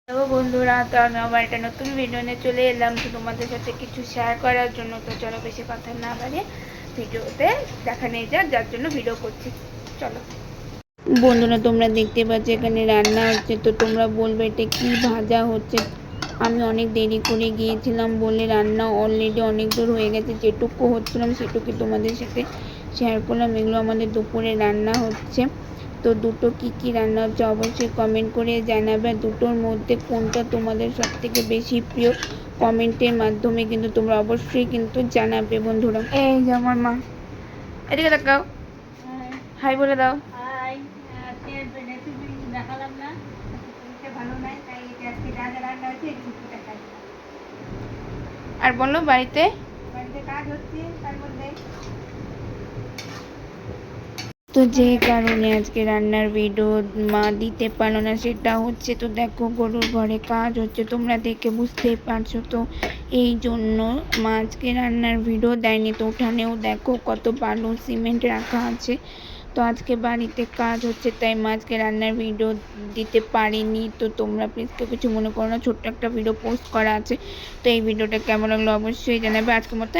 Hello বন্ধুরা, তো আমি আবার একটা নতুন ভিডিও নিয়ে চলে এলাম তো তোমাদের সাথে কিছু শেয়ার করার জন্য। তো চলো বেশি কথা না বাড়িয়ে ভিডিওতে দেখা নিয়ে যার জন্য ভিডিও করছি। চলো বন্ধুরা, তোমরা দেখতে পাচ্ছ এখানে রান্না হচ্ছে। তো তোমরা বলবে এটা কি ভাজা হচ্ছে। আমি অনেক দেরি করে গিয়েছিলাম বলে রান্না অলরেডি অনেক দূর হয়ে গেছে। যেটুকু হচ্ছিলাম সেটুকু তোমাদের সাথে শেয়ার করলাম। এগুলো আমাদের দুপুরে রান্না হচ্ছে। তো দুটো কী রান্না হচ্ছে অবশ্যই কমেন্ট করে জানাবে। দুটোর মধ্যে কোনটা তোমাদের সবথেকে বেশি প্রিয় কমেন্টের মাধ্যমে কিন্তু তোমরা অবশ্যই কিন্তু জানাবে বন্ধুরা। এই যে আমার মা, এদিকে দেখাও, হাই বলে দাও। দেখালাম না, ভালো নাই, তাই আজকে যা যা রান্না হচ্ছে আর বলো। বাড়িতে কাজ হচ্ছে তার মধ্যে, তো যে কারণে আজকে রান্নার ভিডিও মা দিতে পারলো না সেটা হচ্ছে, তো দেখো গরুর ঘরে কাজ হচ্ছে, তোমরা দেখে বুঝতেই পারছো। তো এই জন্য মা আজকে রান্নার ভিডিও দেয়নি। তো উঠানেও দেখো কত বালু সিমেন্ট রাখা আছে। তো আজকে বাড়িতে কাজ হচ্ছে তাই মা আজকে রান্নার ভিডিও দিতে পারিনি। তো তোমরা প্লিজ কেউ কিছু মনে করো না, ছোট্ট একটা ভিডিও পোস্ট করা আছে। তো এই ভিডিওটা কেমন লাগলো অবশ্যই জানাবে। আজকের মতো